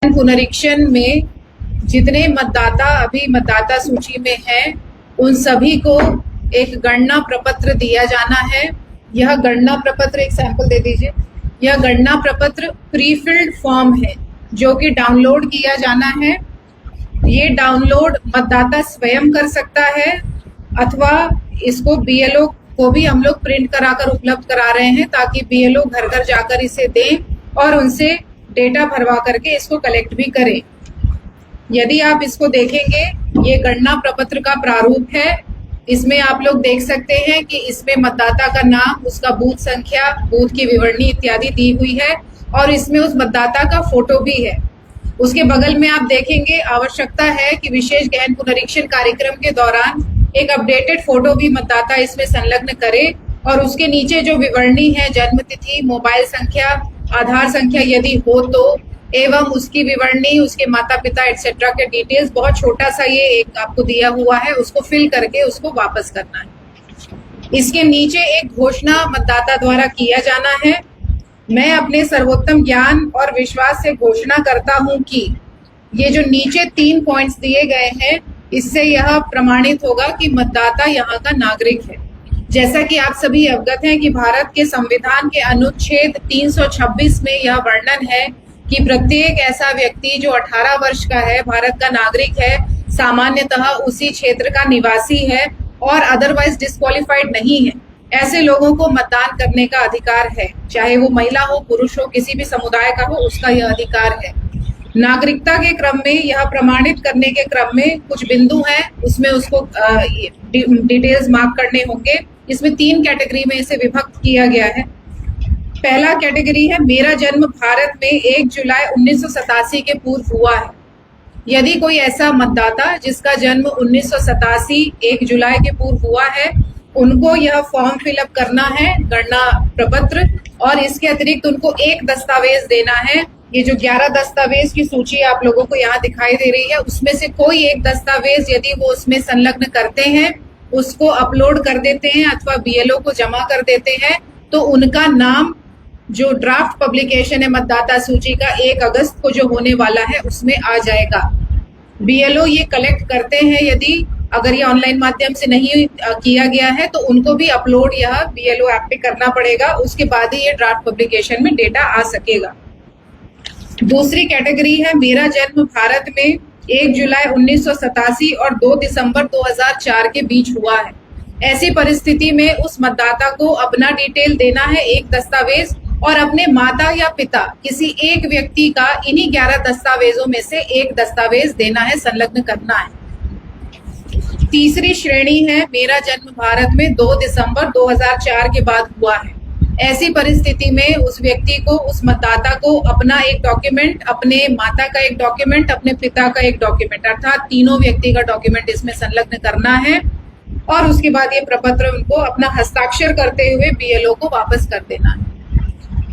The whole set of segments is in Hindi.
पुनरीक्षण में जितने मतदाता अभी मतदाता सूची में हैं, उन सभी को एक गणना प्रपत्र दिया जाना है। यह गणना प्रपत्र, एक सैंपल दे दीजिए। यह गणना प्रपत्र प्रीफिल्ड फॉर्म है जो कि डाउनलोड किया जाना है। ये डाउनलोड मतदाता स्वयं कर सकता है अथवा इसको बीएलओ को भी हम लोग प्रिंट कराकर उपलब्ध करा रहे हैं ताकि बीएलओ घर घर जाकर इसे दें और उनसे डेटा भरवा करके इसको कलेक्ट भी करें। यदि आप इसको देखेंगे, ये गणना प्रपत्र का प्रारूप है। इसमें आप लोग देख सकते हैं कि इसमें मतदाता का नाम, उसका बूथ संख्या, बूथ की विवरणी इत्यादि दी हुई है और इसमें उस मतदाता का फोटो भी है। उसके बगल में आप देखेंगे, आवश्यकता है कि विशेष गहन पुनरीक्षण कार्यक्रम के दौरान एक अपडेटेड फोटो भी मतदाता इसमें संलग्न करे और उसके नीचे जो विवरणी है, जन्म तिथि, मोबाइल संख्या, आधार संख्या यदि हो तो, एवं उसकी विवरणी, उसके माता पिता एटसेट्रा के डिटेल्स, बहुत छोटा सा ये एक आपको दिया हुआ है, उसको फिल करके उसको वापस करना है। इसके नीचे एक घोषणा मतदाता द्वारा किया जाना है। मैं अपने सर्वोत्तम ज्ञान और विश्वास से घोषणा करता हूं कि ये जो नीचे 3 पॉइंट्स दिए गए हैं, इससे यह प्रमाणित होगा कि मतदाता यहाँ का नागरिक है। जैसा कि आप सभी अवगत हैं कि भारत के संविधान के अनुच्छेद 326 में यह वर्णन है कि प्रत्येक ऐसा व्यक्ति जो 18 वर्ष का है, भारत का नागरिक है, सामान्यतः उसी क्षेत्र का निवासी है और अदरवाइज डिस्क्वालिफाइड नहीं है, ऐसे लोगों को मतदान करने का अधिकार है। चाहे वो महिला हो, पुरुष हो, किसी भी समुदाय का हो, उसका यह अधिकार है। नागरिकता के क्रम में यह प्रमाणित करने के क्रम में कुछ बिंदु हैं, उसमें उसको डिटेल्स मार्क करने होंगे। इसमें 3 कैटेगरी में इसे विभक्त किया गया है। पहला कैटेगरी है, मेरा जन्म भारत में 1 जुलाई 1987 के पूर्व हुआ है। यदि कोई ऐसा मतदाता जिसका जन्म 1987 1 जुलाई के पूर्व हुआ है, उनको यह फॉर्म फिलअप करना है, गणना प्रपत्र, और इसके अतिरिक्त उनको एक दस्तावेज देना है। ये जो 11 दस्तावेज की सूची आप लोगों को यहाँ दिखाई दे रही है, उसमें से कोई एक दस्तावेज यदि वो उसमें संलग्न करते हैं, उसको अपलोड कर देते हैं अथवा बीएलओ को जमा कर देते हैं, तो उनका नाम जो ड्राफ्ट पब्लिकेशन है मतदाता सूची का 1 अगस्त को जो होने वाला है, उसमें आ जाएगा। बीएलओ ये कलेक्ट करते हैं, यदि अगर ये ऑनलाइन माध्यम से नहीं किया गया है तो उनको भी अपलोड यह बीएलओ ऐप पे करना पड़ेगा। उसके बाद ही ये ड्राफ्ट पब्लिकेशन में डेटा आ सकेगा। दूसरी कैटेगरी है, मेरा जन्म भारत में 1 जुलाई 1987 और 2 दिसंबर 2004 के बीच हुआ है। ऐसी परिस्थिति में उस मतदाता को अपना डिटेल देना है, एक दस्तावेज, और अपने माता या पिता किसी एक व्यक्ति का इन्हीं 11 दस्तावेजों में से एक दस्तावेज देना है, संलग्न करना है। तीसरी श्रेणी है, मेरा जन्म भारत में 2 दिसंबर 2004 के बाद हुआ है। ऐसी परिस्थिति में उस व्यक्ति को, उस मतदाता को अपना एक डॉक्यूमेंट, अपने माता का एक डॉक्यूमेंट, अपने पिता का एक डॉक्यूमेंट, अर्थात तीनों व्यक्ति का डॉक्यूमेंट इसमें संलग्न करना है और उसके बाद ये प्रपत्र उनको अपना हस्ताक्षर करते हुए बीएलओ को वापस कर देना है।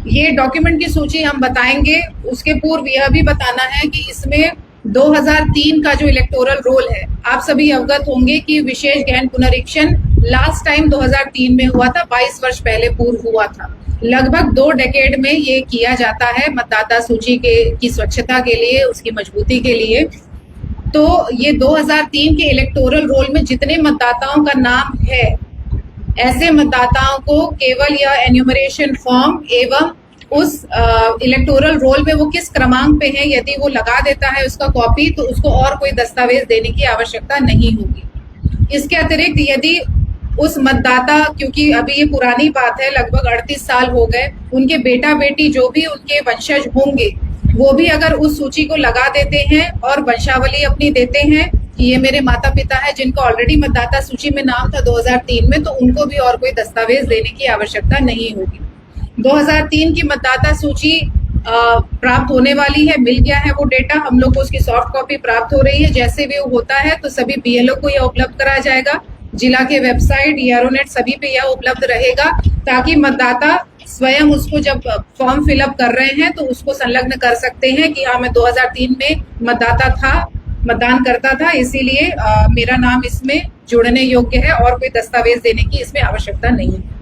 ये डॉक्यूमेंट की सूची हम बताएंगे। उसके पूर्व यह भी बताना है कि इसमें 2003 का जो इलेक्टोरल रोल है, आप सभी अवगत होंगे कि विशेष गहन पुनरीक्षण लास्ट टाइम 2003 में हुआ था, 22 वर्ष पहले पूर्व हुआ था। लगभग 2 डेकेड में ये किया जाता है मतदाता सूची की स्वच्छता के लिए, उसकी मजबूती के लिए। तो ये 2003 के इलेक्टोरल रोल में जितने मतदाताओं का नाम है, ऐसे मतदाताओं को केवल यह एन्यूमरेशन फॉर्म एवं उस इलेक्टोरल रोल में वो किस क्रमांक पे है, यदि वो लगा देता है उसका कॉपी, तो उसको और कोई दस्तावेज देने की आवश्यकता नहीं होगी। इसके अतिरिक्त यदि उस मतदाता, क्योंकि अभी ये पुरानी बात है, लगभग 38 साल हो गए, उनके बेटा बेटी जो भी उनके वंशज होंगे, वो भी अगर उस सूची को लगा देते हैं और वंशावली अपनी देते हैं कि ये मेरे माता पिता है जिनका ऑलरेडी मतदाता सूची में नाम था 2003 में, तो उनको भी और कोई दस्तावेज देने की आवश्यकता नहीं होगी। 2003 की मतदाता सूची प्राप्त होने वाली है, मिल गया है वो डेटा, हम लोग को उसकी सॉफ्ट कॉपी प्राप्त हो रही है। जैसे भी वो होता है तो सभी बीएलओ को यह उपलब्ध कराया जाएगा। जिला के वेबसाइट, ERO-नेट सभी पे यह उपलब्ध रहेगा ताकि मतदाता स्वयं उसको जब फॉर्म फिलअप कर रहे हैं तो उसको संलग्न कर सकते हैं कि हाँ, मैं 2003 में मतदाता था, मतदान करता था, इसीलिए मेरा नाम इसमें जुड़ने योग्य है और कोई दस्तावेज देने की इसमें आवश्यकता नहीं है।